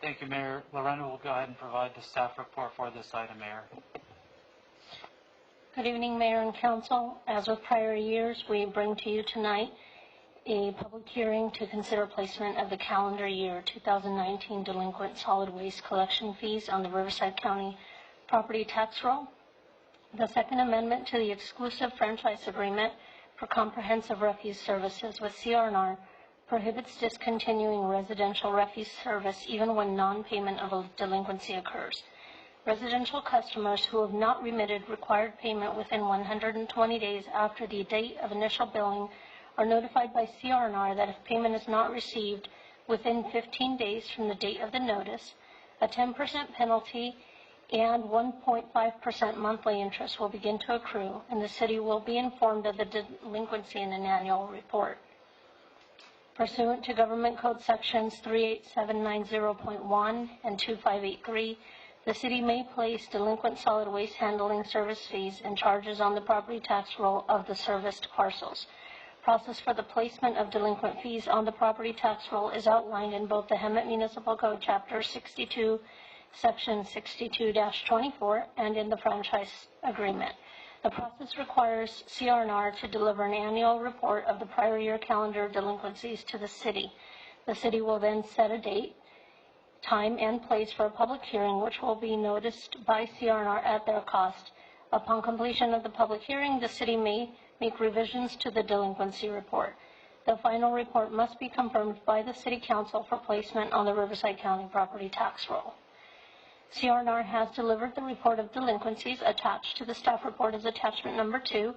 Thank you, Mayor. Lorena will go ahead and provide the staff report for this item, Mayor. Good evening, Mayor and Council. As with prior years, we bring to you tonight a public hearing to consider placement of the calendar year 2019 delinquent solid waste collection fees on the Riverside County property tax roll. The Second Amendment to the exclusive franchise agreement for comprehensive refuse services with CR&R prohibits discontinuing residential refuse service even when non-payment of a delinquency occurs. Residential customers who have not remitted required payment within 120 days after the date of initial billing are notified by CR&R that if payment is not received within 15 days from the date of the notice, a 10% penalty and 1.5% monthly interest will begin to accrue, and the city will be informed of the delinquency in an annual report. Pursuant to Government Code Sections 38790.1 and 2583, the city may place delinquent solid waste handling service fees and charges on the property tax roll of the serviced parcels. Process for the placement of delinquent fees on the property tax roll is outlined in both the Hemet Municipal Code Chapter 62, Section 62-24, and in the franchise agreement. The process requires CR&R to deliver an annual report of the prior year calendar delinquencies to the city. The city will then set a date, time, and place for a public hearing, which will be noticed by CR&R at their cost. Upon completion of the public hearing, the city may make revisions to the delinquency report. The final report must be confirmed by the City Council for placement on the Riverside County property tax roll. CR&R has delivered the report of delinquencies attached to the staff report as attachment number 2,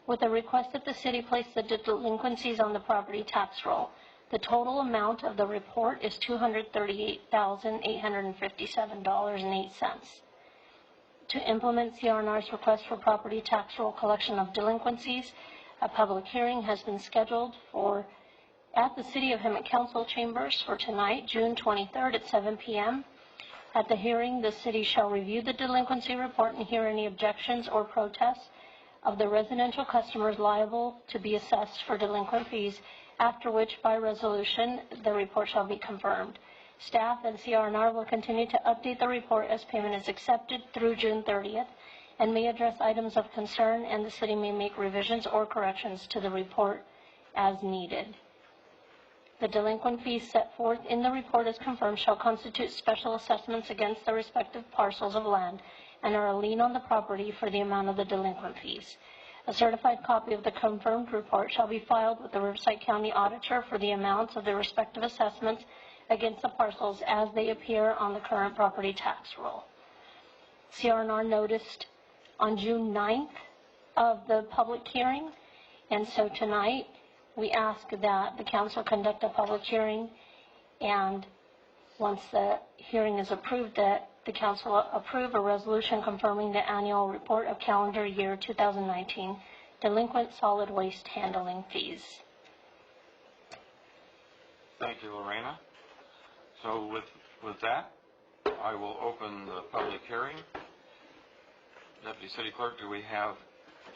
with a request that the city place the delinquencies on the property tax roll. The total amount of the report is $238,857.08. To implement CR&R's request for property tax roll collection of delinquencies, a public hearing has been scheduled at the City of Hemet Council Chambers for tonight, June 23rd at 7 p.m. At the hearing, the city shall review the delinquency report and hear any objections or protests of the residential customers liable to be assessed for delinquent fees, after which, by resolution, the report shall be confirmed. Staff and CR&R will continue to update the report as payment is accepted through June 30th and may address items of concern, and the city may make revisions or corrections to the report as needed. The delinquent fees set forth in the report as confirmed shall constitute special assessments against the respective parcels of land and are a lien on the property for the amount of the delinquent fees. A certified copy of the confirmed report shall be filed with the Riverside County Auditor for the amounts of the respective assessments against the parcels as they appear on the current property tax roll. CR&R noticed on June 9th of the public hearing, and so tonight we ask that the council conduct a public hearing, and once the hearing is approved, that the council approve a resolution confirming the annual report of calendar year 2019 delinquent solid waste handling fees. Thank you, Lorena. So with that, I will open the public hearing. Deputy City Clerk, do we have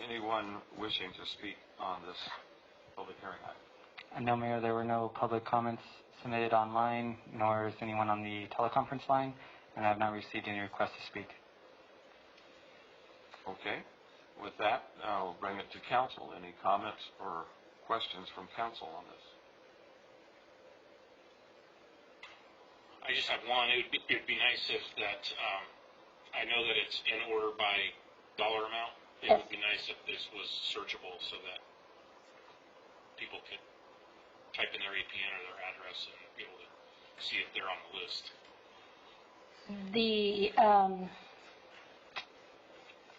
anyone wishing to speak on this public hearing item? No, Mayor, there were no public comments submitted online, nor is anyone on the teleconference line, and I have not received any requests to speak. Okay. With that, I'll bring it to council. Any comments or questions from council on this? I just have one. It'd be nice if that, I know that it's in order by dollar amount. It would be nice if this was searchable so that people could type in their EPN or their address and be able to see if they're on the list.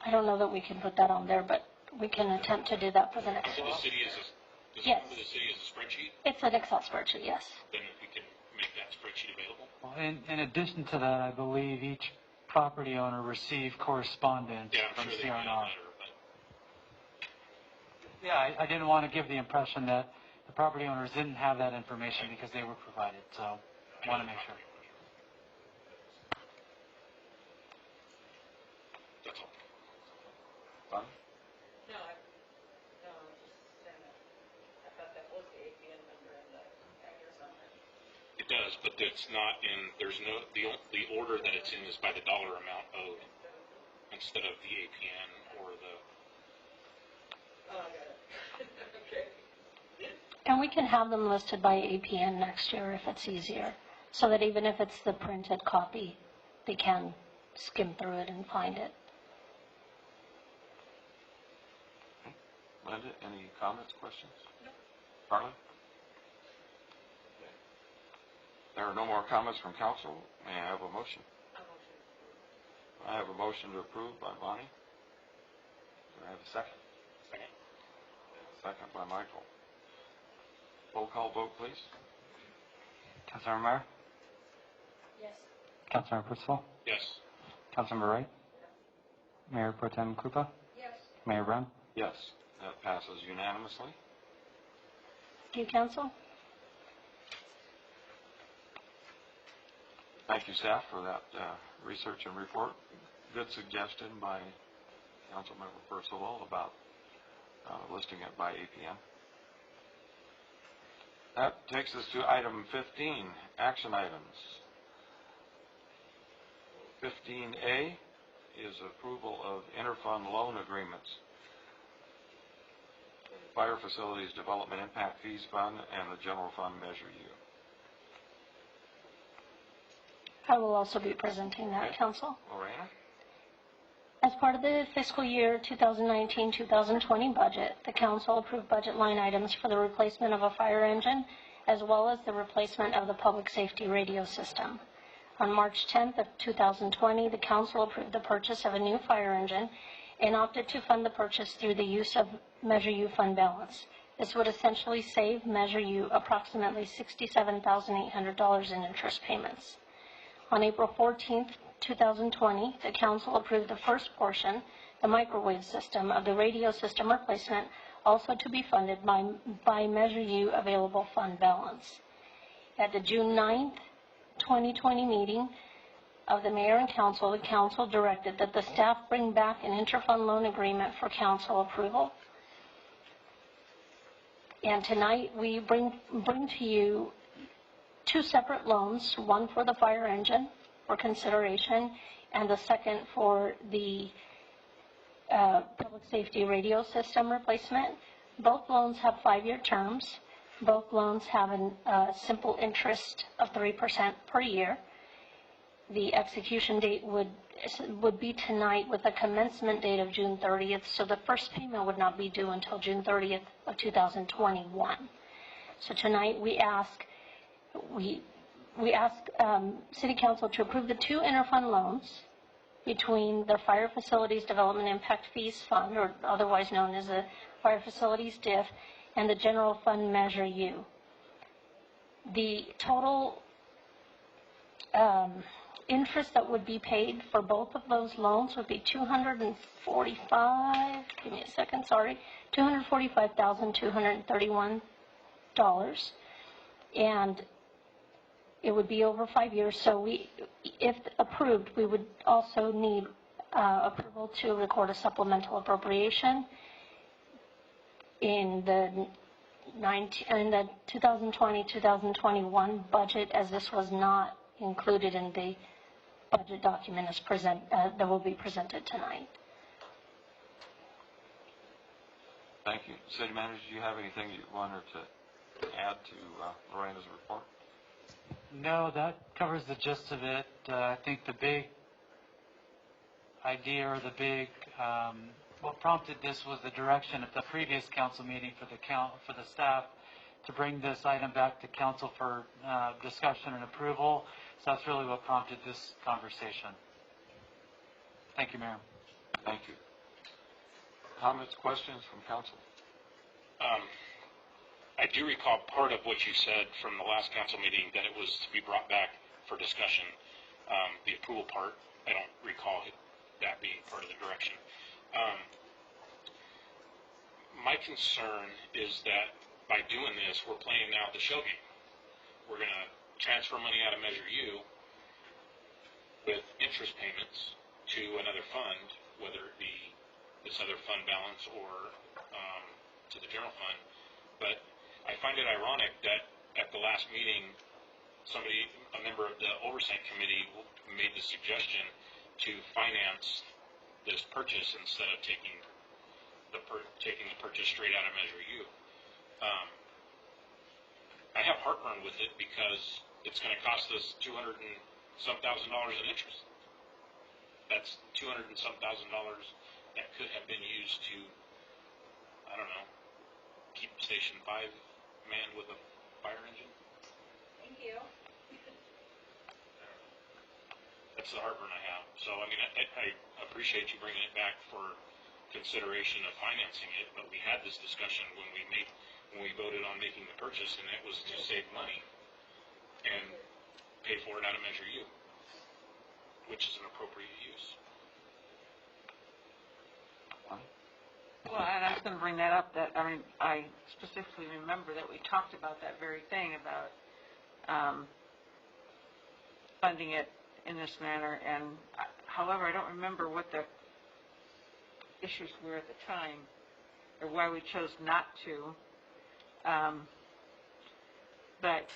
I don't know that we can put that on there, but we can attempt to do that for the next So one. the city is Yes. the city is a spreadsheet? It's an Excel spreadsheet, yes. Then we can make that spreadsheet available? Well, in addition to that, I believe each property owner received correspondence I'm from sure they CR&R. got a letter, but Yeah, I didn't want to give the impression that the property owners didn't have that information because they were provided, so I want to make sure. that's all. Fun? No, just saying that I thought that was the APN number and the address on it. does, but it's not in, there's no, the order that it's in is by the dollar amount owed instead of the APN or the, And we can have them listed by APN next year if it's easier, so that even if it's the printed copy, they can skim through it and find it. Linda, any comments, questions? No. Harlan? There are no more comments from council. May I have a motion? I have a motion to approve by Bonnie. Do I have a second? Second. Second by Michael. Roll call vote, please. Councilmember Meyer? Yes. Councilmember Percival? Yes. Councilmember Wright? Mayor Pro Tem Krupa? Yes. Mayor Brown? Yes, that passes unanimously. Thank you, council. Thank you, staff, for that research and report. Good suggestion by Councilmember Percival about listing it by APN. That takes us to item 15, action items. 15A is approval of interfund loan agreements. Fire Facilities Development Impact Fees Fund and the General Fund Measure U. I will also be presenting that, council. Lorena? As part of the fiscal year 2019-2020 budget, the council approved budget line items for the replacement of a fire engine, as well as the replacement of the public safety radio system. On March 10th of 2020, the council approved the purchase of a new fire engine and opted to fund the purchase through the use of Measure U fund balance. This would essentially save Measure U approximately $67,800 in interest payments. On April 14th, 2020, the council approved the first portion, the microwave system of the radio system replacement, also to be funded by Measure U available fund balance. At the June 9th, 2020 meeting of the mayor and council, the council directed that the staff bring back an interfund loan agreement for council approval. And tonight we bring to you two separate loans, one for the fire engine for consideration, and the second for the public safety radio system replacement. Both loans have 5-year terms. Both loans have a simple interest of 3% per year. The execution date would be tonight with a commencement date of June 30th, so the first payment would not be due until June 30th of 2021. So tonight we ask City Council to approve the two interfund loans between the Fire Facilities Development Impact Fees Fund, or otherwise known as the Fire Facilities DIF, and the General Fund Measure U. The total interest that would be paid for both of those loans would be $245,231, and it would be over 5 years. So if approved, we would also need approval to record a supplemental appropriation in the 2020-2021 budget, as this was not included in the budget document that will be presented tonight. Thank you. City Manager, do you have anything you wanted to add to Lorena's report? No, that covers the gist of it. I think the big idea, or the big what prompted this, was the direction at the previous council meeting for the staff to bring this item back to council for discussion and approval. So that's really what prompted this conversation. Thank you, Mayor. Thank you. Comments, questions from council? I do recall part of what you said from the last council meeting, that it was to be brought back for discussion. The approval part, I don't recall that being part of the direction. My concern is that by doing this, we're playing out the show game. We're going to transfer money out of Measure U with interest payments to another fund, whether it be this other fund balance or to the general fund. But I find it ironic that at the last meeting, a member of the oversight committee made the suggestion to finance this purchase instead of taking the purchase straight out of Measure U. I have heartburn with it because it's going to cost us $200,000 and some in interest. That's $200,000 and some that could have been used to, I don't know, keep Station 5 manned with a fire engine. Thank you. That's the heartburn I have. So, I mean, I appreciate you bringing it back for consideration of financing it, but we had this discussion when we voted on making the purchase, and it was to save money and pay for it out of Measure U, which is an appropriate use. Well, and I was going to bring that up, that, I mean, I specifically remember that we talked about that very thing, about funding it in this manner, and however, I don't remember what the issues were at the time, or why we chose not to, but,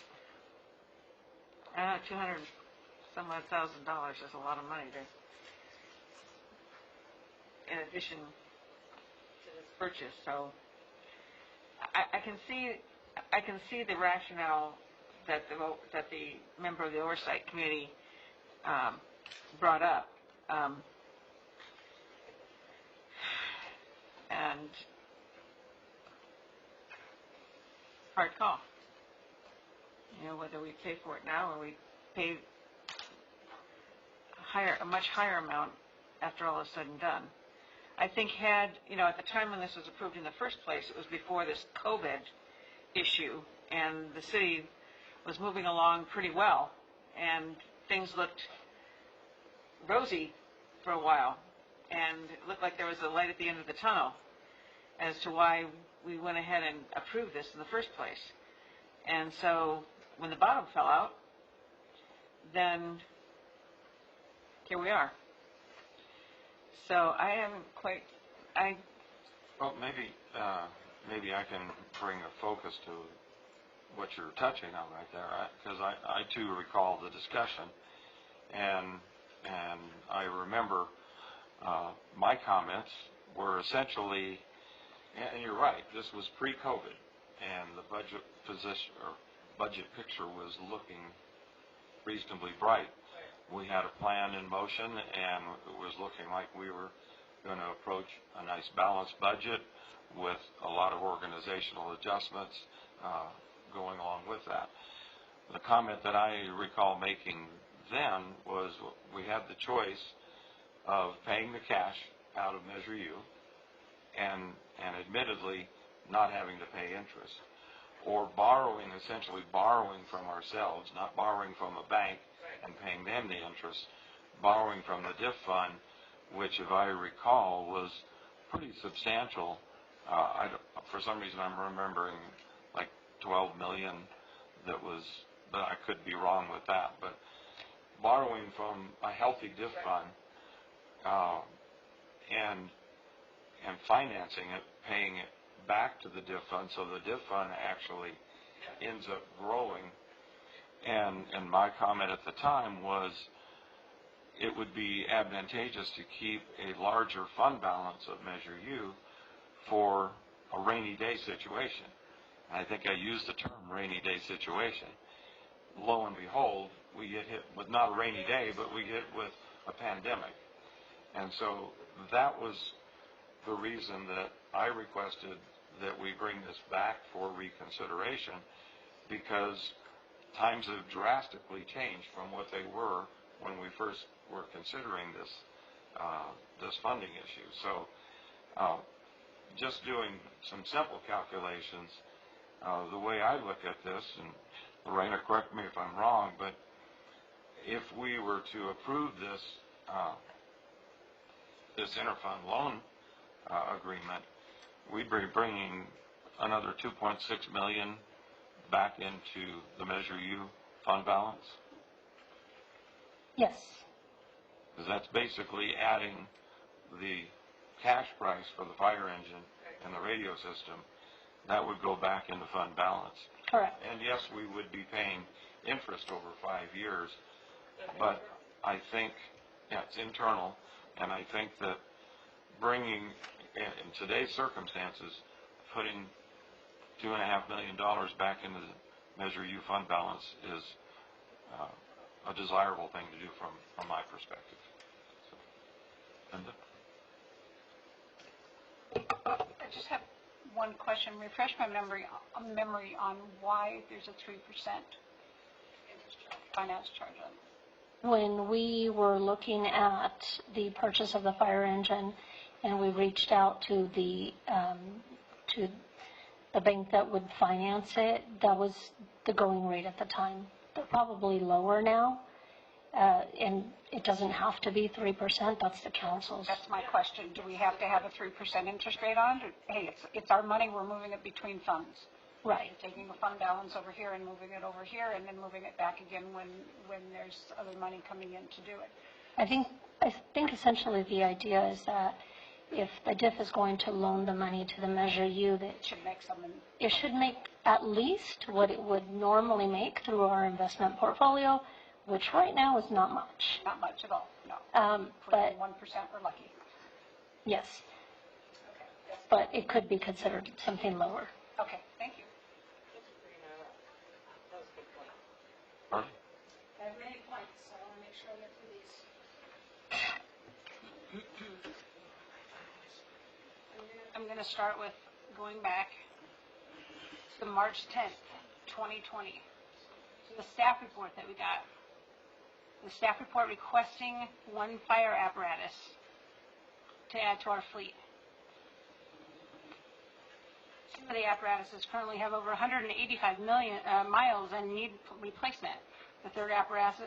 I don't know, $200,000 some odd is a lot of money in addition to this purchase. So I can see the rationale that the member of the oversight committee brought up, and hard call. You know, whether we pay for it now or we pay a much higher amount after all is said and done. I think at the time when this was approved in the first place, it was before this COVID issue, and the city was moving along pretty well, and things looked rosy for a while, and it looked like there was a light at the end of the tunnel as to why we went ahead and approved this in the first place. And so when the bottom fell out, then here we are. So I haven't quite, Well, maybe I can bring a focus to what you're touching on right there, because I too recall the discussion, and I remember my comments were essentially, and you're right, this was pre-COVID, and the budget picture was looking reasonably bright. We had a plan in motion, and it was looking like we were going to approach a nice balanced budget with a lot of organizational adjustments going along with that. The comment that I recall making then was we had the choice of paying the cash out of Measure U and admittedly not having to pay interest, or essentially borrowing from ourselves, not borrowing from a bank and paying them the interest, borrowing from the DIF fund, which, if I recall, was pretty substantial. For some reason, I'm remembering like $12 million but I could be wrong with that. But borrowing from a healthy DIF fund and financing it, paying it back to the DIF fund, so the DIF fund actually ends up growing. And my comment at the time was it would be advantageous to keep a larger fund balance of Measure U for a rainy day situation. And I think I used the term rainy day situation. Lo and behold, we get hit with not a rainy day, but we get hit with a pandemic. And so that was the reason that I requested that we bring this back for reconsideration, because times have drastically changed from what they were when we first were considering this funding issue. So just doing some simple calculations, the way I look at this, and Lorena, correct me if I'm wrong, but if we were to approve this interfund loan agreement, we'd be bringing another $2.6 million back into the Measure U fund balance? Yes. Because that's basically adding the cash price for the fire engine and the radio system. That would go back into fund balance. Correct. And yes, we would be paying interest over 5 years. But I think, yeah, it's internal, and I think that bringing, in today's circumstances, putting $2.5 million back into the Measure U fund balance is a desirable thing to do from my perspective. So, Linda? I just have one question. Refresh my memory on why there's a 3% finance charge on this. When we were looking at the purchase of the fire engine, and we reached out to the bank that would finance it, that was the going rate at the time. They're probably lower now, and it doesn't have to be 3%. That's the council's. That's my question. Do we have to have a 3% interest rate on it? Hey, it's our money. We're moving it between funds. Right. Taking the fund balance over here and moving it over here, and then moving it back again when there's other money coming in to do it. I think essentially the idea is that if the DIF is going to loan the money to the Measure U, that It should make some. it should make at least what it would normally make through our investment portfolio, which right now is not much. Not much at all, no. But 1%, we're lucky. yes, but it could be considered something lower. Okay, thank you. Pardon? I have many points, so I want to make sure I get through these. I'm going to start with going back to March 10th, 2020, to the staff report that we got. The staff report requesting one fire apparatus to add to our fleet. Two of the apparatuses currently have over 185 million miles and need replacement. The third apparatus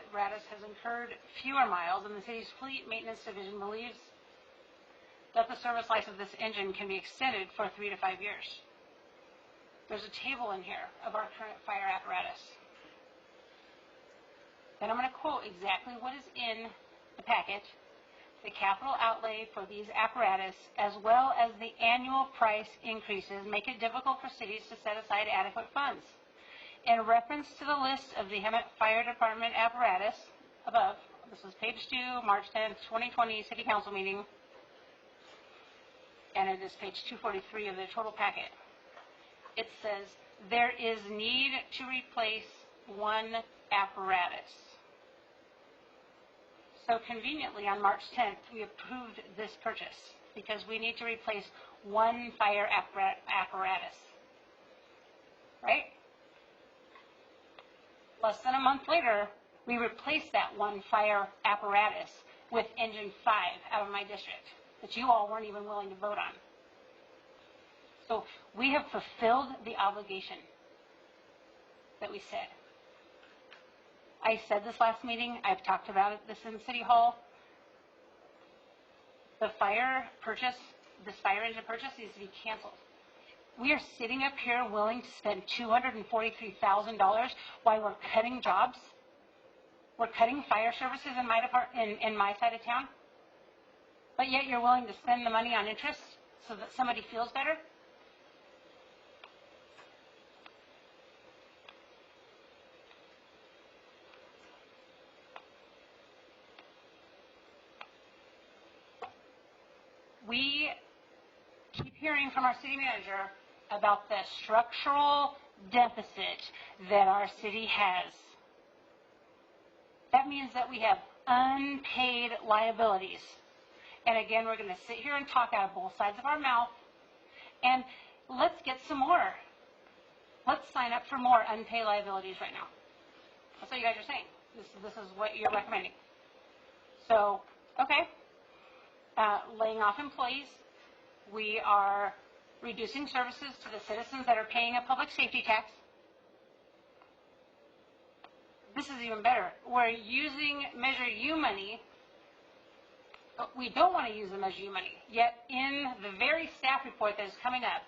has incurred fewer miles, and the city's fleet maintenance division believes that the service life of this engine can be extended for 3 to 5 years. There's a table in here of our current fire apparatus. And I'm going to quote exactly what is in the packet. The capital outlay for these apparatus, as well as the annual price increases, make it difficult for cities to set aside adequate funds. In reference to the list of the Hemet Fire Department apparatus above, this is page 2, March 10th, 2020, City Council meeting, and it is page 243 of the total packet. It says, there is need to replace one apparatus. So conveniently, on March 10th, we approved this purchase because we need to replace one fire apparatus. Right? Less than a month later, we replaced that one fire apparatus with engine 5 out of my district that you all weren't even willing to vote on. So we have fulfilled the obligation that we said. I said this last meeting. I've talked about this in City Hall. The fire purchase, this fire engine purchase needs to be canceled. We are sitting up here willing to spend $243,000 while we're cutting jobs. We're cutting fire services in my in my side of town. But yet you're willing to spend the money on interest so that somebody feels better? We keep hearing from our city manager about the structural deficit that our city has. That means that we have unpaid liabilities. And again, we're going to sit here and talk out of both sides of our mouth. And let's get some more. Let's sign up for more unpaid liabilities right now. That's what you guys are saying. This is what you're recommending. So, okay. Laying off employees. We are reducing services to the citizens that are paying a public safety tax. This is even better. We're using Measure U money. We don't want to use the Measure U money. Yet in the very staff report that is coming up,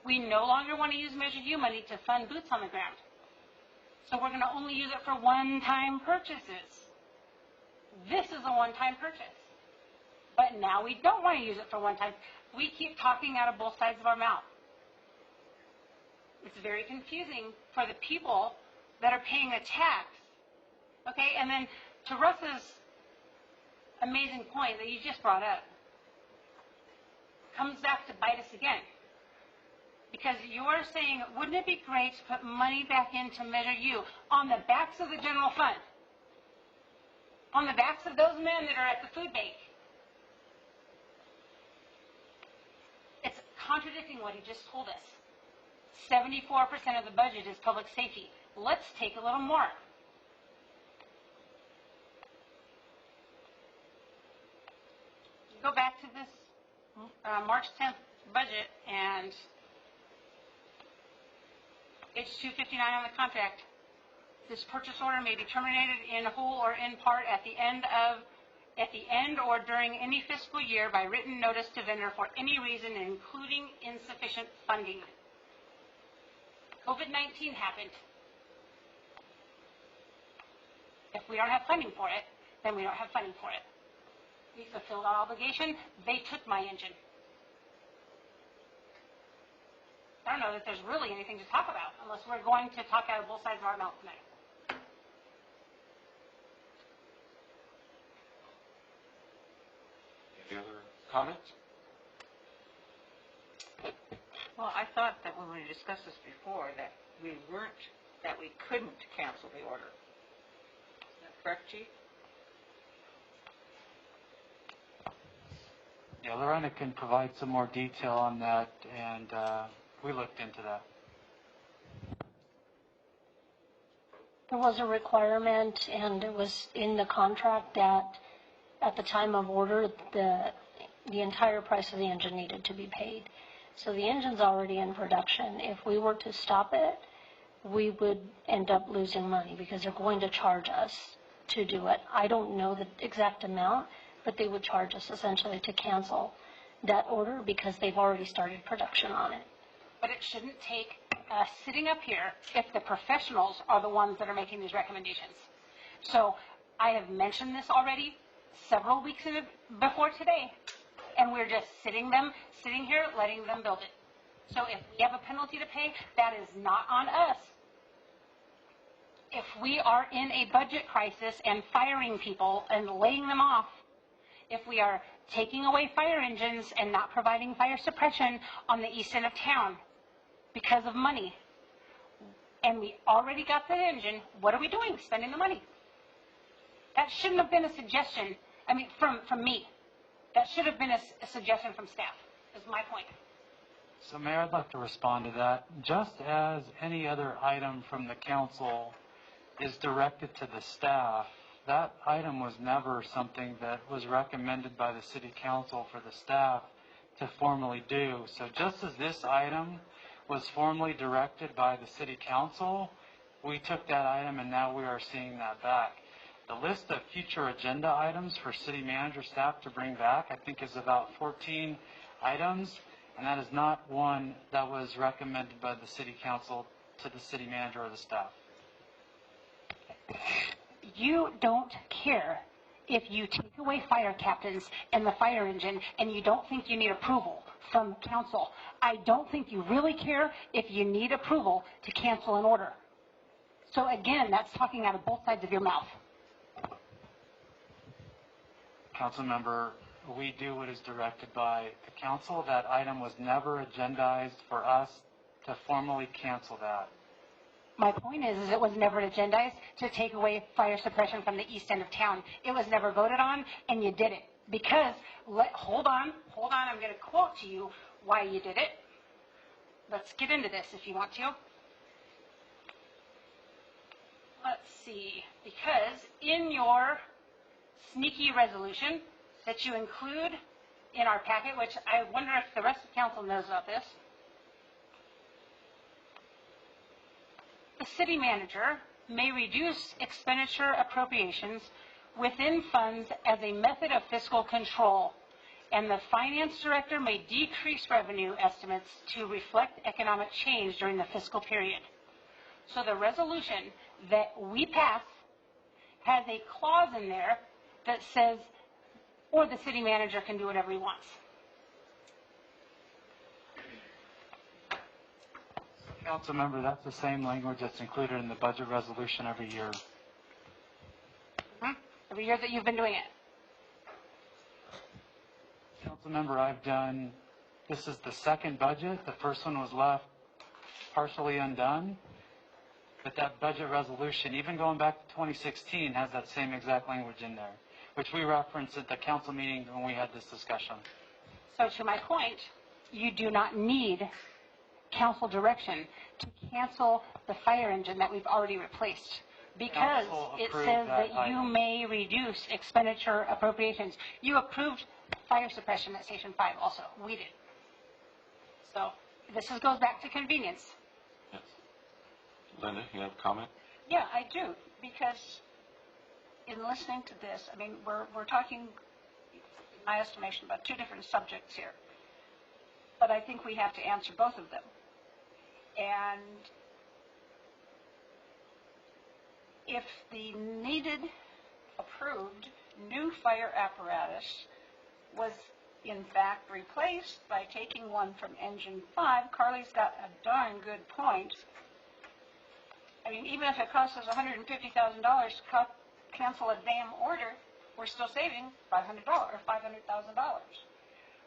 we no longer want to use Measure U money to fund boots on the ground. So we're going to only use it for one-time purchases. This is a one-time purchase. But now we don't want to use it for one time. We keep talking out of both sides of our mouth. It's very confusing for the people that are paying a tax. Okay, and then to Russ's amazing point that you just brought up, comes back to bite us again. Because you're saying, wouldn't it be great to put money back into Measure U on the backs of the general fund? On the backs of those men that are at the food bank? It's contradicting what he just told us. 74% of the budget is public safety. Let's take a little more. Go back to this March 10th budget, and it's 259 on the contract. This purchase order may be terminated in whole or in part at the end or during any fiscal year by written notice to vendor for any reason, including insufficient funding. COVID-19 happened. If we don't have funding for it, then we don't have funding for it. We fulfilled our obligation. They took my engine. I don't know that there's really anything to talk about unless we're going to talk out of both sides of our mouth tonight. Any other comments? Well, I thought that when we discussed this before, that we couldn't cancel the order. Is that correct, Chief? Yeah, Lorena can provide some more detail on that, and we looked into that. There was a requirement, and it was in the contract that at the time of order, the entire price of the engine needed to be paid. So the engine's already in production. If we were to stop it, we would end up losing money because they're going to charge us to do it. I don't know the exact amount, but they would charge us essentially to cancel that order because they've already started production on it. But it shouldn't take us sitting up here if the professionals are the ones that are making these recommendations. So I have mentioned this already several weeks before today, and we're just sitting here letting them build it. So if we have a penalty to pay, that is not on us. If we are in a budget crisis and firing people and laying them off, if we are taking away fire engines and not providing fire suppression on the east end of town because of money, and we already got the engine, what are we doing? Spending the money. That shouldn't have been a suggestion, from me. That should have been a suggestion from staff, is my point. So, Mayor, I'd like to respond to that. Just as any other item from the council is directed to the staff, that item was never something that was recommended by the city council for the staff to formally do. So just as this item was formally directed by the city council, we took that item and now we are seeing that back. The list of future agenda items for city manager staff to bring back, I think, is about 14 items, and that is not one that was recommended by the city council to the city manager or the staff. You don't care if you take away fire captains and the fire engine and you don't think you need approval from council. I don't think you really care if you need approval to cancel an order. So again, that's talking out of both sides of your mouth. Council member, we do what is directed by the council. That item was never agendized for us to formally cancel that. My point is it was never agendized to take away fire suppression from the east end of town. It was never voted on, and you did it. Because, hold on, I'm going to quote to you why you did it. Let's get into this if you want to. Let's see. Because in your sneaky resolution that you include in our packet, which I wonder if the rest of council knows about this, the city manager may reduce expenditure appropriations within funds as a method of fiscal control, and the finance director may decrease revenue estimates to reflect economic change during the fiscal period. So the resolution that we pass has a clause in there that says, or the city manager can do whatever he wants. Council member, that's the same language that's included in the budget resolution every year. Every year that you've been doing it. Council member, this is the second budget. The first one was left partially undone. But that budget resolution, even going back to 2016, has that same exact language in there, which we referenced at the council meeting when we had this discussion. So to my point, you do not need council direction to cancel the fire engine that we've already replaced. Because Council it approved says that that you item. may reduce expenditure appropriations. You approved fire suppression at Station 5 also. We did. So this goes back to convenience. Yes. Linda, you have a comment? Yeah, I do, because in listening to this, I mean, we're talking, in my estimation, about two different subjects here. But I think we have to answer both of them. And if the needed, approved, new fire apparatus was in fact replaced by taking one from Engine 5, Carly's got a darn good point. I mean, even if it costs us $150,000 to cancel a damn order, we're still saving $500 or $500,000.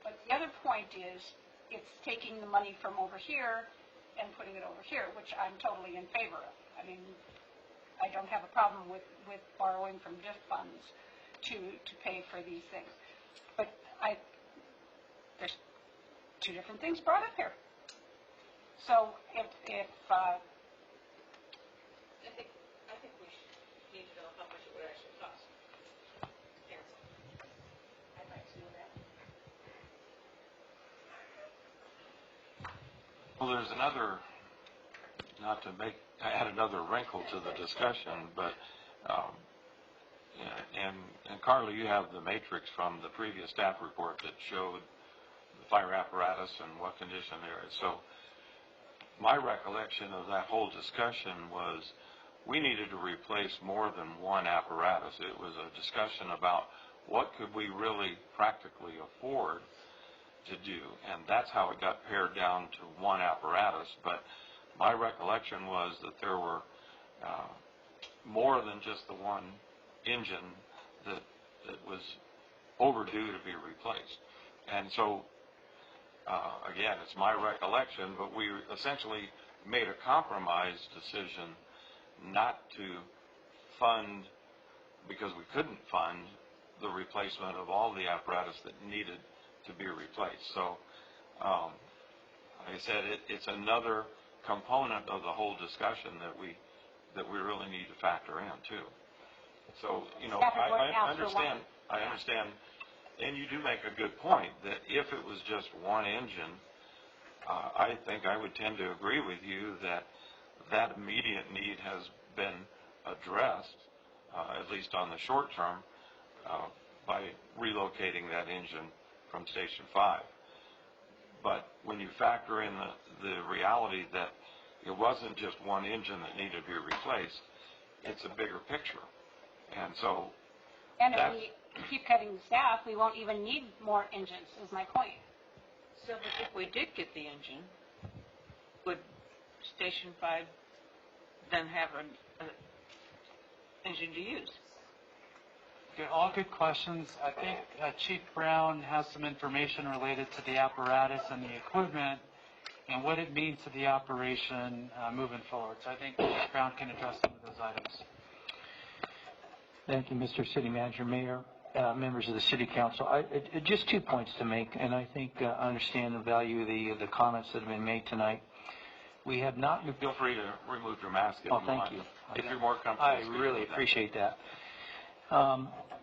But the other point is, it's taking the money from over here and putting it over here, which I'm totally in favor of. I mean, I don't have a problem with borrowing from DIF funds to pay for these things. But there's two different things brought up here. So if I think we need to know how much it would actually cost to cancel. I'd like to know that. Well, there's another, not to add another wrinkle to the discussion, but, and Carly, you have the matrix from the previous staff report that showed the fire apparatus and what condition there is. So my recollection of that whole discussion was we needed to replace more than one apparatus. It was a discussion about what could we really practically afford to do, and that's how it got pared down to one apparatus. But my recollection was that there were more than just the one engine that was overdue to be replaced. And so, again, it's my recollection, but we essentially made a compromise decision not to fund, because we couldn't fund the replacement of all the apparatus that needed to be replaced. So, like I said, it's another component of the whole discussion that we really need to factor in too. So, I understand, and you do make a good point that if it was just one engine, I think I would tend to agree with you that that immediate need has been addressed, at least on the short term, by relocating that engine from Station 5. But when you factor in the reality that it wasn't just one engine that needed to be replaced, it's a bigger picture. And so, and if we keep cutting staff, we won't even need more engines, is my point. So if we did get the engine, would Station 5 then have an engine to use? Okay, all good questions. I think Chief Brown has some information related to the apparatus and the equipment and what it means to the operation moving forward. So I think Chief Brown can address some of those items. Thank you, Mr. City Manager, Mayor, members of the City Council. Just 2 points to make, and I think I understand the value of the comments that have been made tonight. We have not... Feel free to remove your mask if you want. Thank you. If you're more comfortable. I really appreciate that.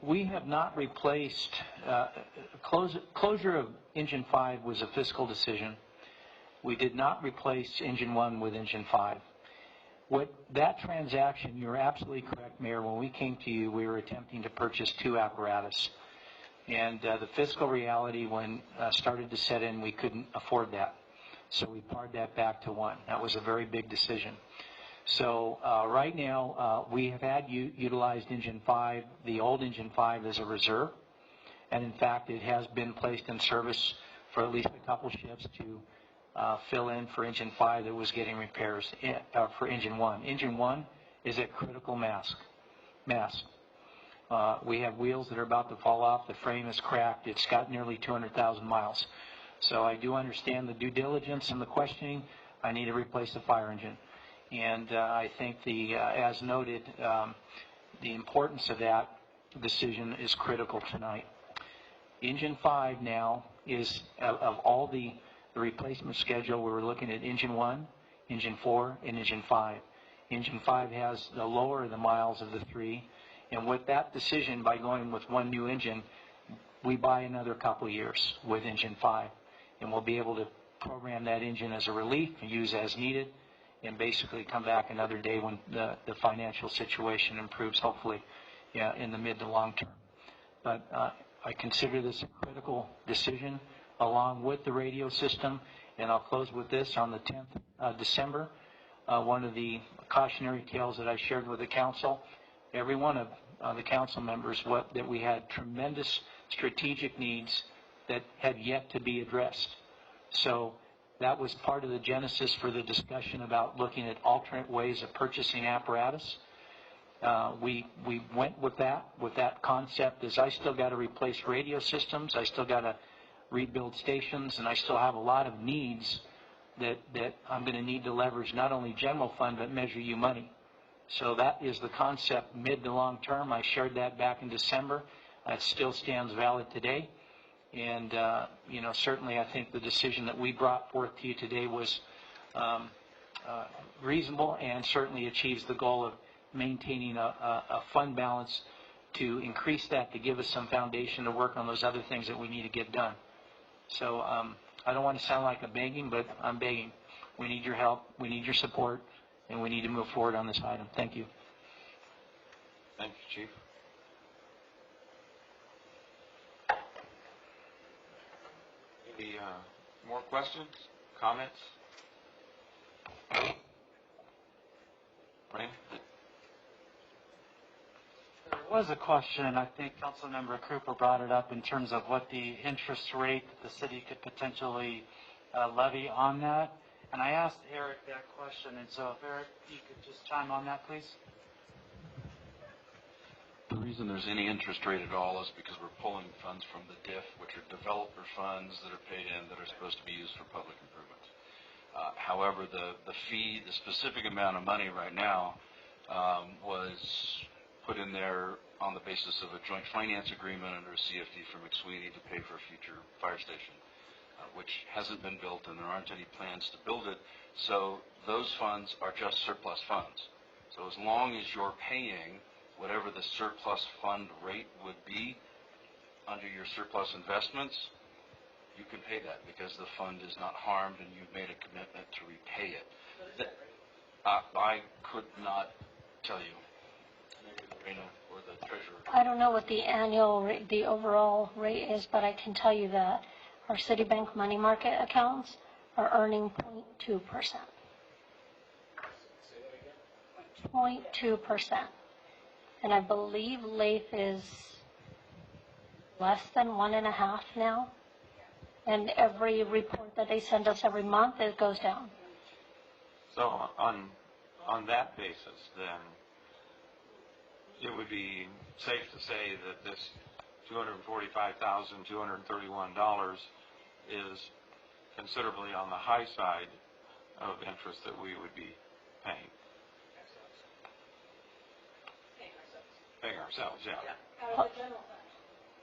We have not replaced... closure of Engine 5 was a fiscal decision. We did not replace Engine 1 with Engine 5. What that transaction, you're absolutely correct, Mayor. When we came to you, we were attempting to purchase 2 apparatus. And the fiscal reality, when started to set in, we couldn't afford that. So we pared that back to 1. That was a very big decision. So right now, we have had utilized Engine 5, the old Engine 5, as a reserve. And in fact, it has been placed in service for at least a couple shifts to fill in for engine 5 that was getting repairs for engine 1. Engine 1 is at critical mass. We have wheels that are about to fall off. The frame is cracked. It's got nearly 200,000 miles. So I do understand the due diligence and the questioning. I need to replace the fire engine. And I think as noted, the importance of that decision is critical tonight. Engine 5 now is, of all the replacement schedule, we were looking at engine 1, engine 4, and engine 5. Engine 5 has the lower of the miles of the three, and with that decision, by going with one new engine, we buy another couple years with engine 5, and we'll be able to program that engine as a relief and use as needed, and basically come back another day when the financial situation improves, hopefully, in the mid to long term. But I consider this a critical decision, along with the radio system. And I'll close with this. On the 10th of December, one of the cautionary tales that I shared with the council, every one of the council members, that we had tremendous strategic needs that had yet to be addressed. So that was part of the genesis for the discussion about looking at alternate ways of purchasing apparatus. We went with that concept. Is I still got to replace radio systems, I still got to rebuild stations, and I still have a lot of needs that I'm going to need to leverage not only general fund but Measure U money. So that is the concept mid to long term. I shared that back in December. It still stands valid today. And, certainly I think the decision that we brought forth to you today was reasonable and certainly achieves the goal of maintaining a fund balance to increase that, to give us some foundation to work on those other things that we need to get done. So I don't want to sound like I'm begging, but I'm begging. We need your help, we need your support, and we need to move forward on this item. Thank you. Thank you, Chief. Any more questions, comments? Wayne? There was a question, and I think Councilmember Cooper brought it up in terms of what the interest rate that the city could potentially levy on that. And I asked Eric that question, and so if Eric, you could just chime on that, please. The reason there's any interest rate at all is because we're pulling funds from the DIF, which are developer funds that are paid in that are supposed to be used for public improvements. However, the fee, the specific amount of money right now was put in there on the basis of a joint finance agreement under a CFD for McSweeney to pay for a future fire station, which hasn't been built, and there aren't any plans to build it. So those funds are just surplus funds. So as long as you're paying whatever the surplus fund rate would be under your surplus investments, you can pay that because the fund is not harmed and you've made a commitment to repay it. I could not tell you. Maybe Lorena or the treasurer. I don't know what the the overall rate is, but I can tell you that our Citibank money market accounts are earning 0.2%. 0.2%. And I believe LAIF is less than 1.5 now. And every report that they send us every month, it goes down. So on that basis, then, it would be safe to say that this $245,231 is considerably on the high side of interest that we would be paying. Paying ourselves, yeah.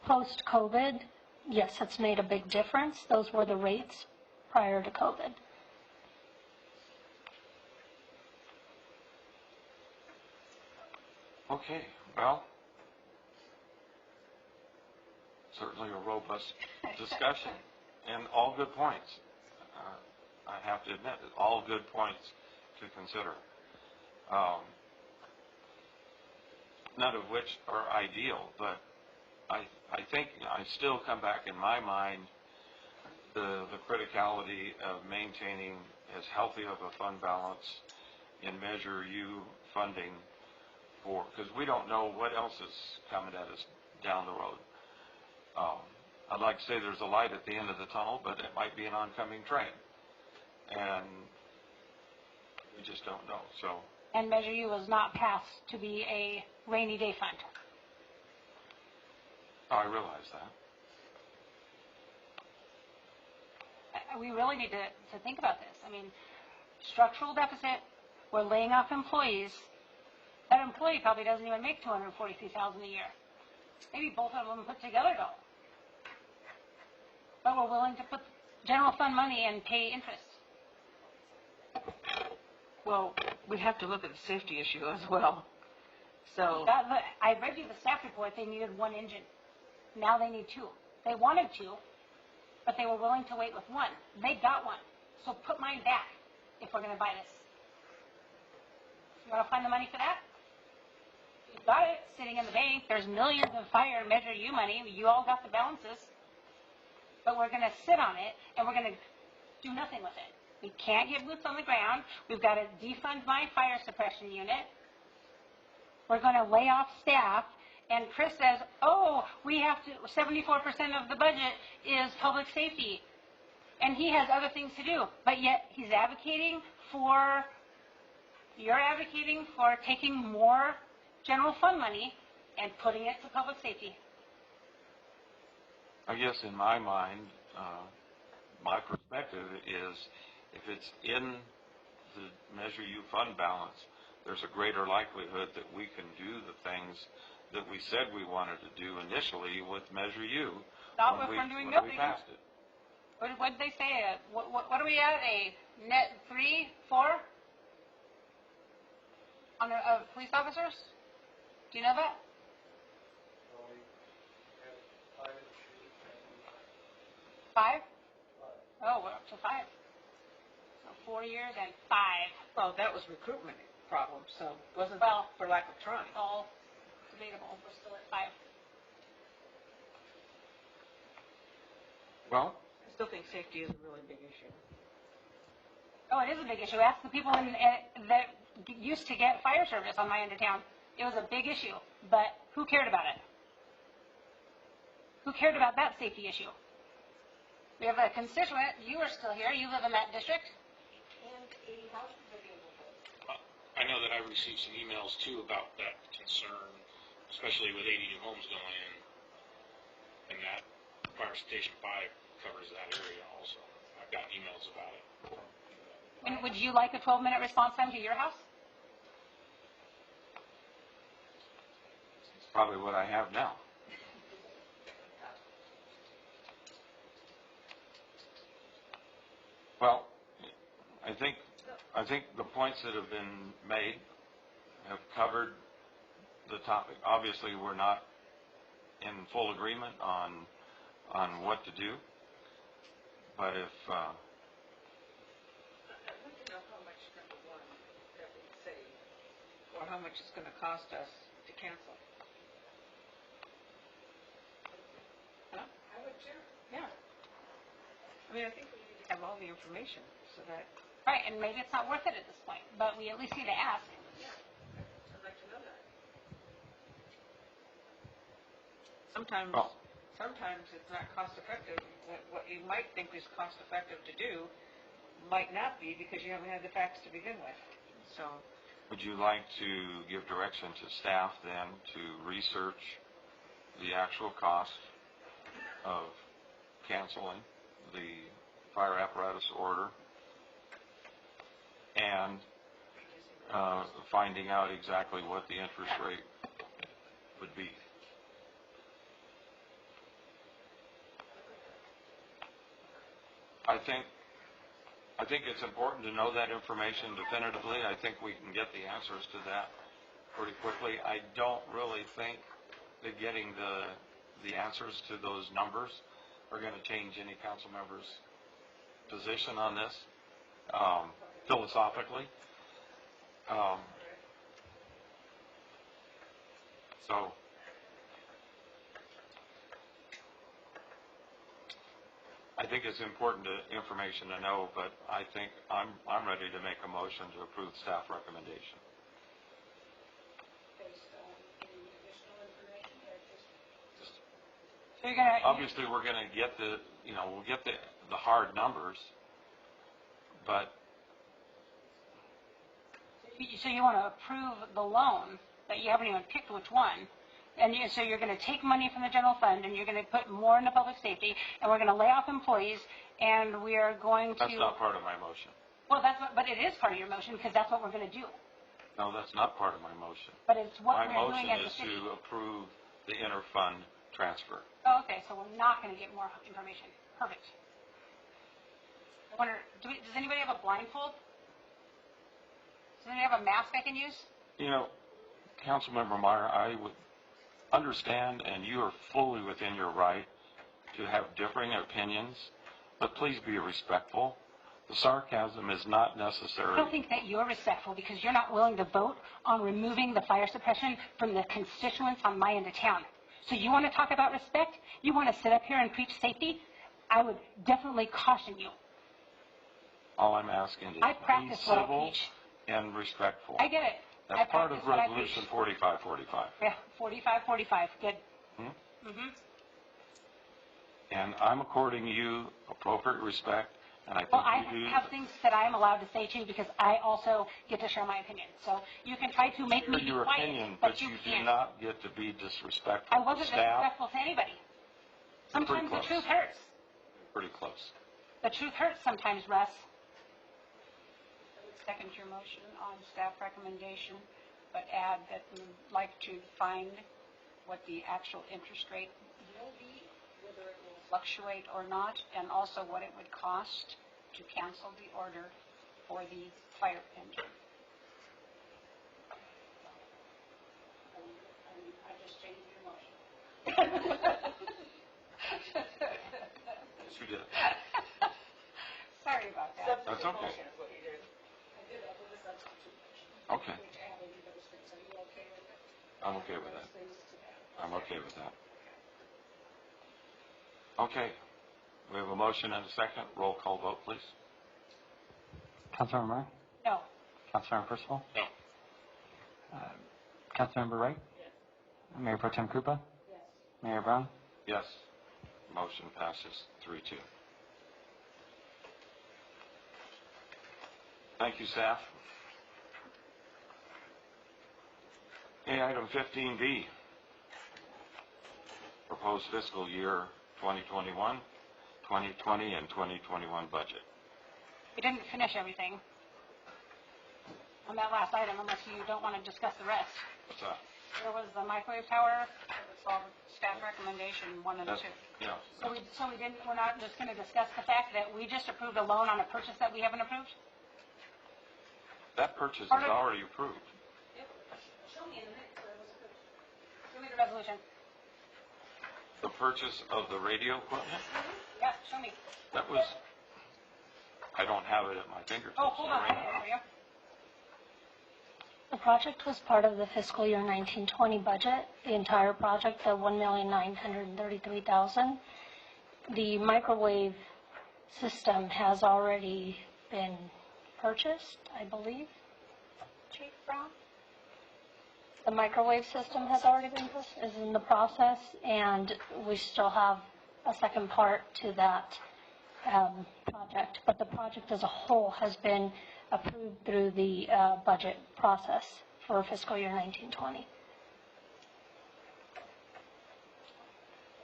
Post-COVID, yes, it's made a big difference. Those were the rates prior to COVID. Okay, well, certainly a robust discussion and all good points. I have to admit, all good points to consider. None of which are ideal, but I think I still come back in my mind the criticality of maintaining as healthy of a fund balance in Measure U funding because we don't know what else is coming at us down the road. I'd like to say there's a light at the end of the tunnel, but it might be an oncoming train. and we just don't know, so. And Measure U was not passed to be a rainy day fund. I realize that. We really need to think about this. I mean, structural deficit, we're laying off employees. That employee probably doesn't even make $243,000 a year. Maybe both of them put together don't. But we're willing to put general fund money and pay interest. Well, we have to look at the safety issue as well. So, I read you the staff report, they needed one engine. Now they need two. They wanted two, but they were willing to wait with one. They got one. So put mine back if we're going to buy this. You want to find the money for that? You've got it sitting in the bank. There's millions of fire and Measure U money. You all got the balances. But we're going to sit on it, and we're going to do nothing with it. We can't get boots on the ground. We've got to defund my fire suppression unit. We're going to lay off staff. And Chris says, oh, we have to, 74% of the budget is public safety. And he has other things to do. But yet he's advocating for, you're advocating for taking more general fund money and putting it to public safety. I guess in my mind, my perspective is if it's in the Measure U fund balance, there's a greater likelihood that we can do the things that we said we wanted to do initially with Measure U. Not if we're doing nothing. We passed it. What did they say? What are we at? A net 3, 4 on police officers? Do you know that? Five? Oh, we're up to 5. So 4 years and 5. well, that was recruitment problem, so wasn't Well, for lack of trying. All debatable. We're still at 5. Well, I still think safety is a really big issue. Oh, it is a big issue. Ask the people that used to get fire service on my end of town. It was a big issue, but who cared about it? Who cared about that safety issue? We have a constituent. You are still here. You live in that district. I know that I received some emails too about that concern, especially with 80 new homes going in, and that Fire Station 5 covers that area also. I've got emails about it. And would you like a 12-minute response time to your house? it's probably what I have now. Well, I think the points that have been made have covered the topic. Obviously, we're not in full agreement on what to do, but if I'd like to know how much, number one, that we save, or how much it's going to cost us to cancel. Huh? I would too. Yeah. I mean, I think we need to have all the information so that. Right, and maybe it's not worth it at this point, but we at least need to ask. I'd like to know that. Sometimes it's not cost effective. What you might think is cost effective to do might not be because you haven't had the facts to begin with. So, would you like to give direction to staff then to research the actual cost of canceling the fire apparatus order and finding out exactly what the interest rate would be? I think it's important to know that information definitively. I think we can get the answers to that pretty quickly. I don't really think that getting the answers to those numbers are going to change any council member's position on this, philosophically. So I think it's important information to know, but I think I'm ready to make a motion to approve staff recommendation. So you're gonna. Obviously, we're going to get we'll get the hard numbers, but So you want to approve the loan, but you haven't even picked which one. And so you're going to take money from the general fund and you're going to put more into public safety and we're going to lay off employees and we are going to... that's not part of my motion. Well, but it is part of your motion because that's what we're going to do. No, that's not part of my motion. But it's what My we're doing motion as a is city. to approve the interfund transfer. Oh, okay, so we're not going to get more information. Perfect. I wonder, does anybody have a blindfold? Does anybody have a mask I can use? You know, Councilmember Meyer, I would understand, and you are fully within your right to have differing opinions, but please be respectful. The sarcasm is not necessary. I don't think that you're respectful because you're not willing to vote on removing the fire suppression from the constituents on my end of town. So you want to talk about respect? You want to sit up here and preach safety? I would definitely caution you. All I'm asking is I be practice what I civil preach. and respectful. I get it. I That's part of practice what I Resolution preach. 4545. Yeah, 4545. Good. And I'm according you appropriate respect, and I think Well, I you do. have things that I am allowed to say too because I also get to share my opinion. So you can try to make me be your quiet, opinion, but you you do can't. not get to be disrespectful. I to wasn't staff. disrespectful to anybody. Sometimes the close. truth hurts. Pretty close. The truth hurts sometimes, Russ. Second your motion on staff recommendation, but add that we would like to find what the actual interest rate will be, whether it will fluctuate or not, and also what it would cost to cancel the order for the fire engine. I just changed your motion. Yes, you did. Sorry about that. That's okay. Okay. I'm okay with that. I'm okay with that. Okay. We have a motion and a second. Roll call vote, please. Councilmember Murray? No. Councilmember Percival? No. Councilmember Wright? Yes. Mayor Pro Tem Krupa? Yes. Mayor Brown? Yes. Motion passes 3-2. Thank you, staff. Okay, item 15B. Proposed fiscal year 2021, 2020, and 2021 budget. We didn't finish everything on that last item unless you don't want to discuss the rest. What's that? There was the microwave tower, it's all staff recommendation 1 and 2. Yeah. So we're not just going to discuss the fact that we just approved a loan on a purchase that we haven't approved? That purchase is Part of- already approved. Yep. Show me in a minute where it was approved. Show me the resolution. The purchase of the radio equipment, Yeah, show me. that was, I don't have it at my fingertips. Oh, hold on, I right have it now. for you. The project was part of the fiscal year 1920 budget, the entire project, the $1,933,000. The microwave system has already been purchased, I believe. Chief Brown? The microwave system has already been is in the process, and we still have a second part to that project. But the project as a whole has been approved through the budget process for fiscal year 1920.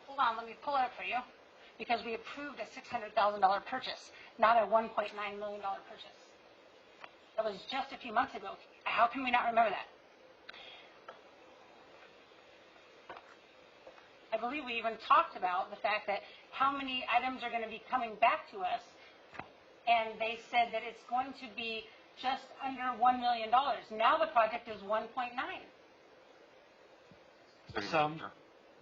Hold on, let me pull it up for you. Because we approved a $600,000 purchase, not a $1.9 million purchase. That was just a few months ago. How can we not remember that? I believe we even talked about the fact that how many items are going to be coming back to us, and they said that it's going to be just under $1 million. Now the project is 1.9. So,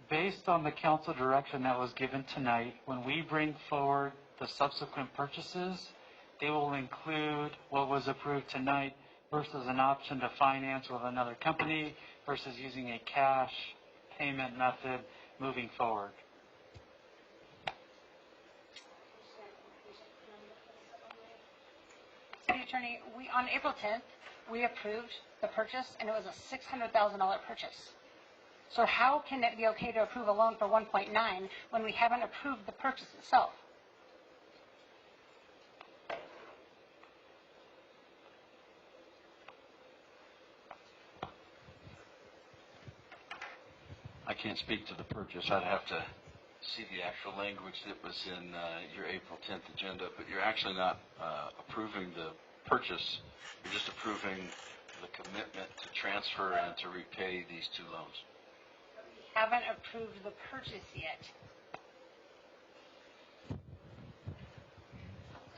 based on the council direction that was given tonight, when we bring forward the subsequent purchases, they will include what was approved tonight versus an option to finance with another company versus using a cash payment method moving forward. City Attorney, on April 10th, we approved the purchase, and it was a $600,000 purchase. So how can it be okay to approve a loan for 1.9 when we haven't approved the purchase itself? I can't speak to the purchase. I'd have to see the actual language that was in your April 10th agenda, but you're actually not approving the purchase. You're just approving the commitment to transfer and to repay these two loans. We haven't approved the purchase yet.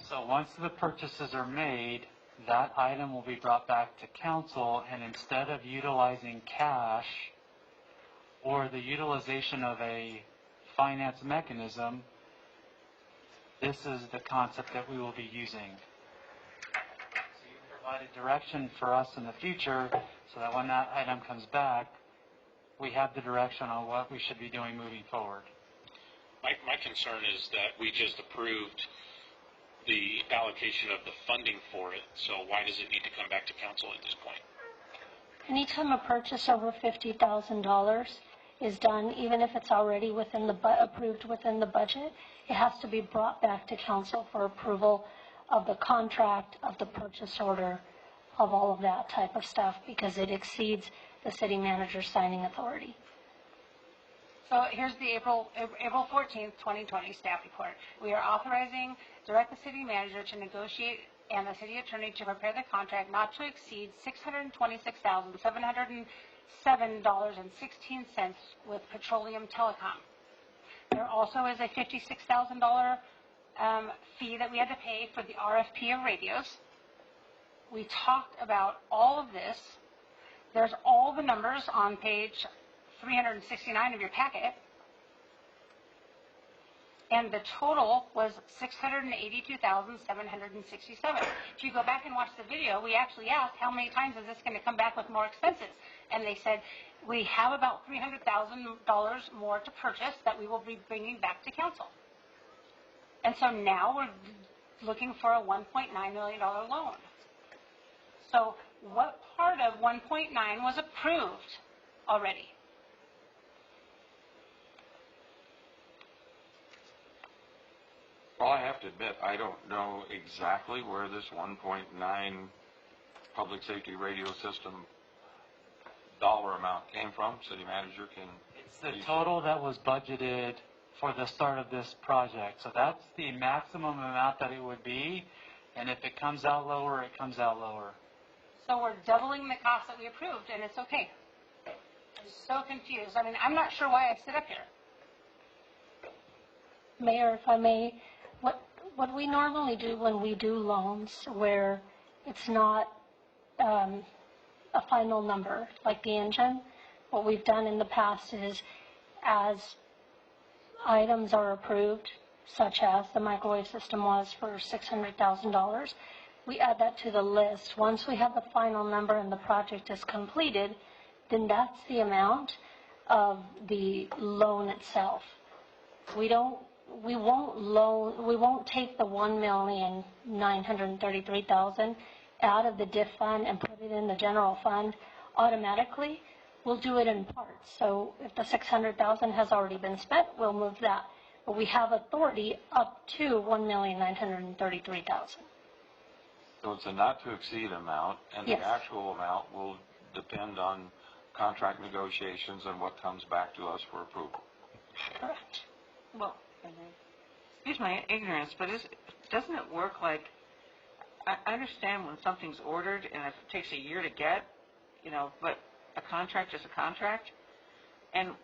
So once the purchases are made, that item will be brought back to council, and instead of utilizing cash or the utilization of a finance mechanism, this is the concept that we will be using. So you provided direction for us in the future so that when that item comes back, we have the direction on what we should be doing moving forward. My concern is that we just approved the allocation of the funding for it, so why does it need to come back to council at this point? Anytime a purchase over $50,000 is done, even if it's already within the approved within the budget, it has to be brought back to council for approval of the contract, of the purchase order, of all of that type of stuff, because it exceeds the city manager's signing authority. So here's the April 14th, 2020 staff report. We are authorizing, direct the city manager to negotiate and the city attorney to prepare the contract not to exceed $626,707.16 with Petroleum Telecom. There also is a $56,000 fee that we had to pay for the RFP of radios. We talked about all of this. There's all the numbers on page 369 of your packet. And the total was $682,767. If you go back and watch the video, we actually asked how many times is this going to come back with more expenses? And they said, we have about $300,000 more to purchase that we will be bringing back to council. And so now we're looking for a $1.9 million loan. So what part of 1.9 was approved already? Well, I have to admit, I don't know exactly where this 1.9 public safety radio system dollar amount came from. City manager can... It's the total that was budgeted for the start of this project. So that's the maximum amount that it would be, and if it comes out lower, it comes out lower. So we're doubling the cost that we approved, and it's okay. I'm so confused. I mean, I'm not sure why I sit up here. Mayor, if I may, what we normally do when we do loans where it's not a final number, like the engine, what we've done in the past is as items are approved, such as the microwave system was for $600,000, we add that to the list. Once we have the final number and the project is completed, then that's the amount of the loan itself. We won't take the $1,933,000 out of the DIF fund and put it in the general fund automatically. We'll do it in parts. So if the $600,000 has already been spent, we'll move that. But we have authority up to $1,933,000. So it's a not to exceed amount, and Yes. the actual amount will depend on contract negotiations and what comes back to us for approval. Correct. Well, excuse my ignorance, but doesn't it work like, I understand when something's ordered and if it takes a year to get, but a contract is a contract, and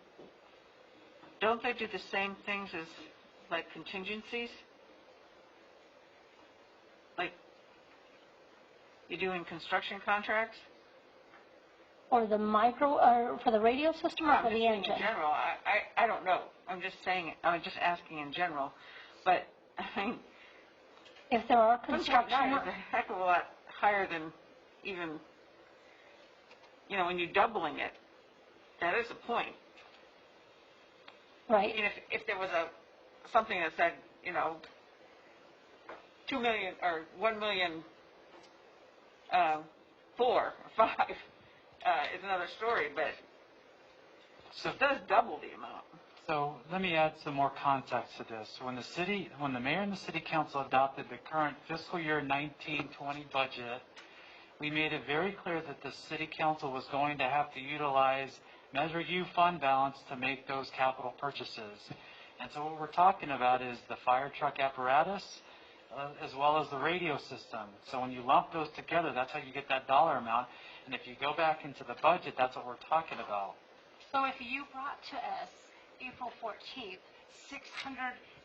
don't they do the same things as like contingencies? Like you do in construction contracts? Or the for the radio system or for the engine? In general, I don't know. I'm just asking in general. But, I mean, If there are construction, 1.9 is a heck of a lot higher than even, when you're doubling it. That is a point. right? I mean, if there was something that said, 2 million or 1 million, 4 or 5, is another story, but So, it does double the amount. so let me add some more context to this. When the mayor and the city council adopted the current fiscal year 19-20 budget, we made it very clear that the city council was going to have to utilize Measure U fund balance to make those capital purchases. And so what we're talking about is the fire truck apparatus, as well as the radio system. So when you lump those together, that's how you get that dollar amount. And if you go back into the budget, that's what we're talking about. So if you brought to us April 14th,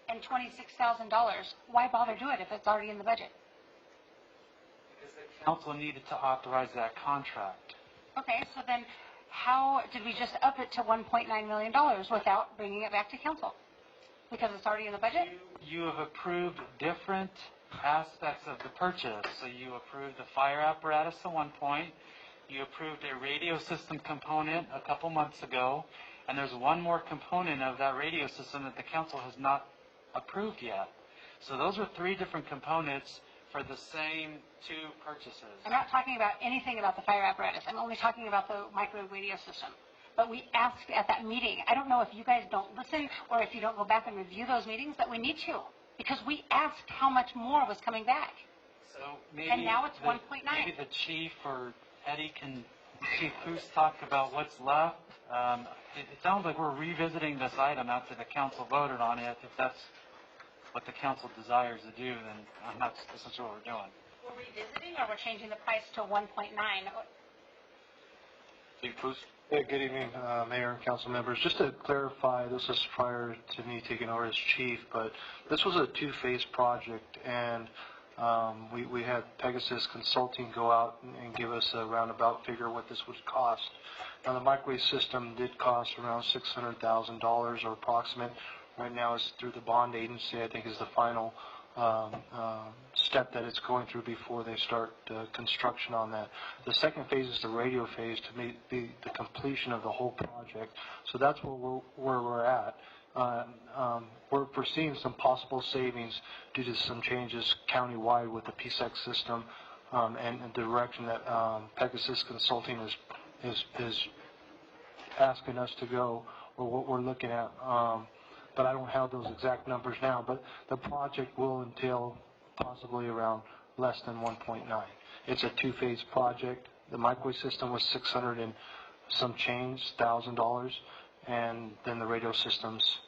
$626,000, why bother do it if it's already in the budget? Because the council needed to authorize that contract. Okay, so then how did we just up it to $1.9 million without bringing it back to council? Because it's already in the budget? You have approved different aspects of the purchase. So you approved the fire apparatus at one point. You approved a radio system component a couple months ago. And there's one more component of that radio system that the council has not approved yet. So those are three different components for the same two purchases. I'm not talking about anything about the fire apparatus. I'm only talking about the microwave radio system. But we asked at that meeting, I don't know if you guys don't listen or if you don't go back and review those meetings, but we need to. Because we asked how much more was coming back. So maybe And now it's 1.9. Maybe the chief or Eddie can, Chief Poos, talk about what's left. It sounds like we're revisiting this item after the council voted on it. If that's what the council desires to do, then that's essentially what we're doing. We're revisiting or we're changing the price to 1.9? Chief Poos? Yeah, good evening, Mayor and council members. Just to clarify, this is prior to me taking over as chief, but this was a two-phase project, and we had Pegasus Consulting go out and give us a roundabout figure what this would cost. Now, the microwave system did cost around $600,000 or approximate. Right now, it's through the bond agency, I think, is the final step that it's going through before they start construction on that. The second phase is the radio phase to meet the completion of the whole project. So that's where we're at. We're foreseeing some possible savings due to some changes countywide with the PSEC system and the direction that Pegasus Consulting is asking us to go, or what we're looking at. But I don't have those exact numbers now. But the project will entail possibly around less than 1.9. It's a two-phase project. The microwave system was $600 and some change, $1,000, and then the radio systems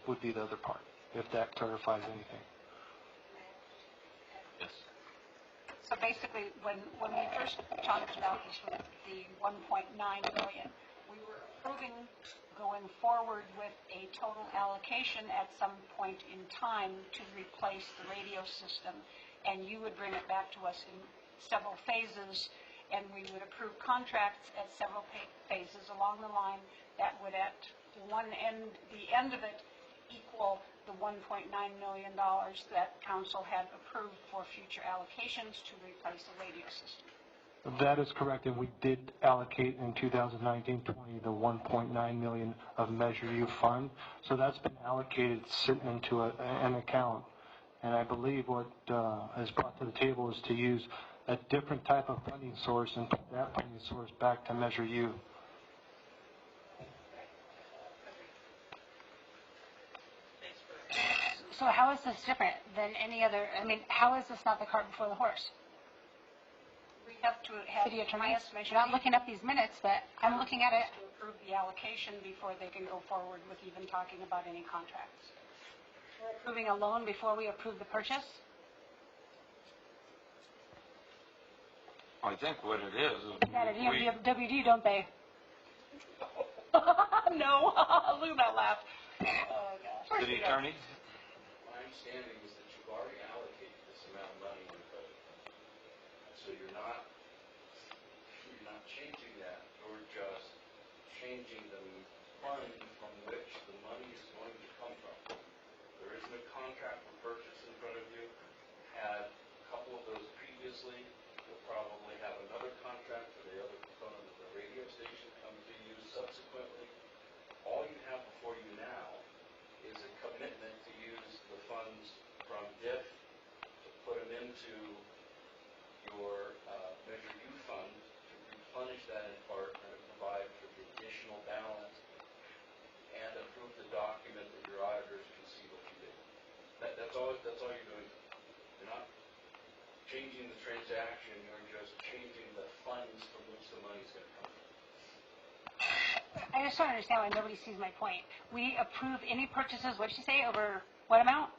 would be the other part, if that clarifies anything. Yes. So basically, when we first talked about this with the 1.9 million, we were approving going forward with a total allocation at some point in time to replace the radio system, and you would bring it back to us in several phases, and we would approve contracts at several phases along the line that would at one end, the end of it, equal the $1.9 million that council had approved for future allocations to replace the radio system. That is correct, and we did allocate in 2019-20 the $1.9 million of Measure U fund. So that's been allocated, sitting into an account. And I believe what is brought to the table is to use a different type of funding source and put that funding source back to Measure U. So how is this different than any other, I mean, how is this not the cart before the horse? We have to have City attorney, my estimation. you're not looking up these minutes, but I'm looking at it. To approve the allocation before they can go forward with even talking about any contracts. We're approving a loan before we approve the purchase? I think what it is Got a we, WD, don't they? No, look at that laugh. Oh, gosh. City Attorney? My understanding is that you've already allocated this amount of money in the budget. So you're not changing that, you're just changing the fund from which the money is going to come from. There isn't a contract for purchase in front of you. Had a couple of those previously. You'll probably have another contract for the other component of the radio station come to you subsequently. All you have before you now is a commitment to use the funds from DIF to put them into your Measure U fund to replenish that in part and provide for the additional balance and approve the document that your auditors can see what you did. That's all you're doing. You're not changing the transaction, you're just changing the funds from which the money's going to come from. just don't understand why nobody sees my point. We approve any purchases, what'd she say, over what amount?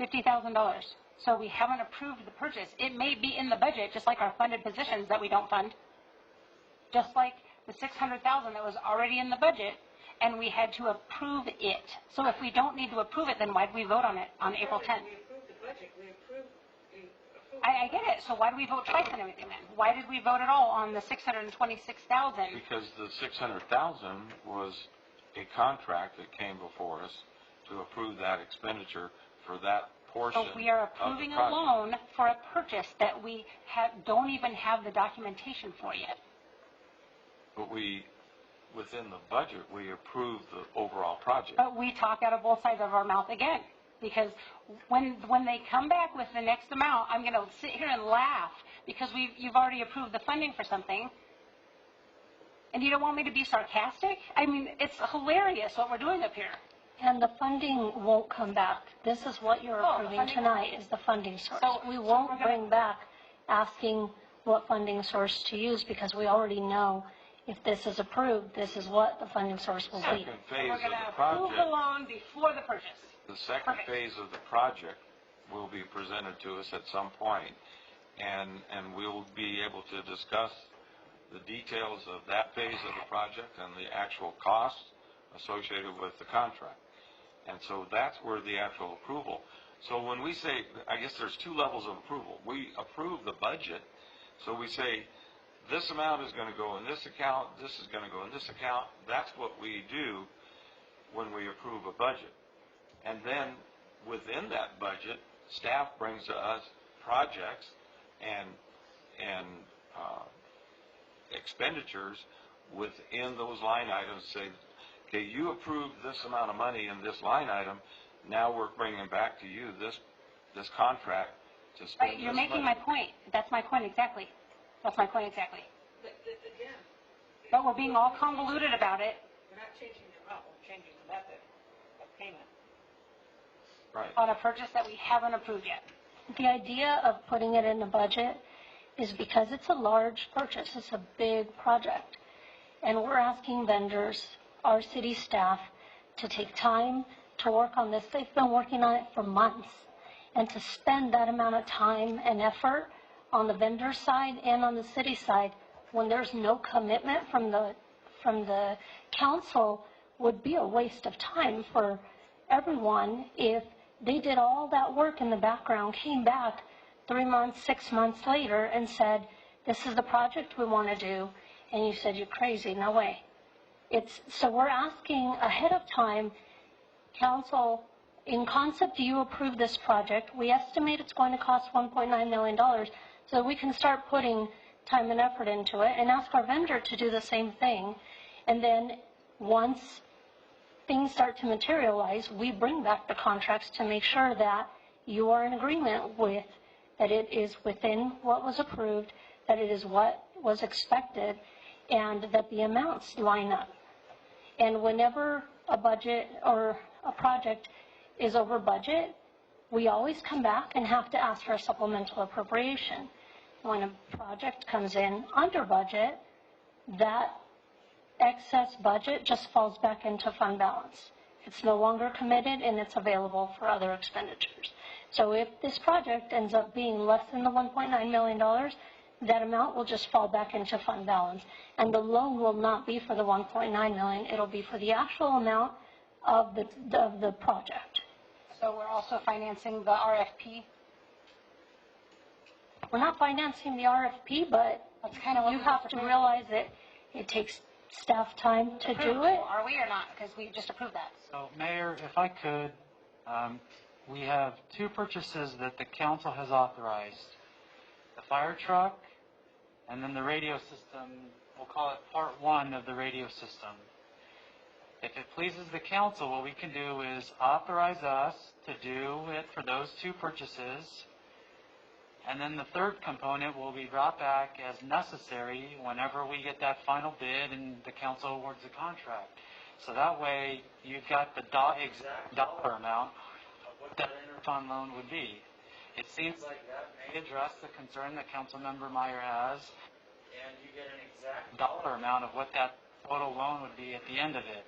$50,000. So we haven't approved the purchase. It may be in the budget, just like our funded positions that we don't fund. Just like the $600,000 that was already in the budget, and we had to approve it. So if we don't need to approve it, then why did we vote on it on April 10th? We approved the budget, we approved. I get it. So why do we vote twice on everything then? Why did we vote at all on the $626,000? Because the 600,000 was a contract that came before us to approve that expenditure for that portion. So we are of the approving a project. loan for a purchase that we don't even have the documentation for yet. But within the budget, we approved the overall project. But we talk out of both sides of our mouth again. Because when they come back with the next amount, I'm going to sit here and laugh because you've already approved the funding for something. And you don't want me to be sarcastic? I mean, it's hilarious what we're doing up here. And the funding won't come back. This is what you're Oh, the approving funding- tonight, is the funding source. So- We so won't we're gonna- bring back asking what funding source to use because we already know if this is approved, this is what the funding source will be. Second So phase we're of going to the approve the project, loan before the purchase. the second Perfect. phase of the project will be presented to us at some point, and we'll be able to discuss the details of that phase of the project and the actual costs associated with the contract. And so that's where the actual approval. So when we say, I guess there's two levels of approval. We approve the budget, so we say, this amount is going to go in this account, this is going to go in this account. That's what we do when we approve a budget. And then within that budget, staff brings to us projects and expenditures within those line items. Say, okay, you approved this amount of money in this line item. Now we're bringing back to you this contract to spend. Right, you're this making money. my point. That's my point exactly. That's my point exactly. But again, But we're being all convoluted about it we're not changing the amount, we're changing the method of payment. Right. on a purchase that we haven't approved yet. The idea of putting it in a budget is because it's a large purchase, it's a big project. And we're asking vendors, our city staff, to take time to work on this. They've been working on it for months. And to spend that amount of time and effort on the vendor side and on the city side when there's no commitment from the council would be a waste of time for everyone if they did all that work in the background, came back 3 months, 6 months later and said, this is the project we want to do, and you said, you're crazy, no way. So we're asking ahead of time, council, in concept, do you approve this project? We estimate it's going to cost $1.9 million, so we can start putting time and effort into it and ask our vendor to do the same thing. And then once things start to materialize, we bring back the contracts to make sure that you are in agreement with that it is within what was approved, that it is what was expected, and that the amounts line up. And whenever a budget or a project is over budget, we always come back and have to ask for a supplemental appropriation. When a project comes in under budget, that excess budget just falls back into fund balance. It's no longer committed and it's available for other expenditures. So if this project ends up being less than the $1.9 million, that amount will just fall back into fund balance. And the loan will not be for the $1.9 million, it'll be for the actual amount of the project. So we're also financing the RFP. We're not financing the RFP, but That's kind of what you we have just to approved. realize that it takes staff time to do it. Are we or not? Because we just approved that. So, Mayor, if I could, we have two purchases that the council has authorized. The fire truck, and then the radio system, we'll call it part one of the radio system. If it pleases the council, what we can do is authorize us to do it for those two purchases. And then the third component will be brought back as necessary whenever we get that final bid and the council awards the contract. So that way, you've got the exact dollar amount of what that interfund loan would be. It seems like that may address the concern that Councilmember Meyer has, and you get an exact dollar amount of what that total loan would be at the end of it.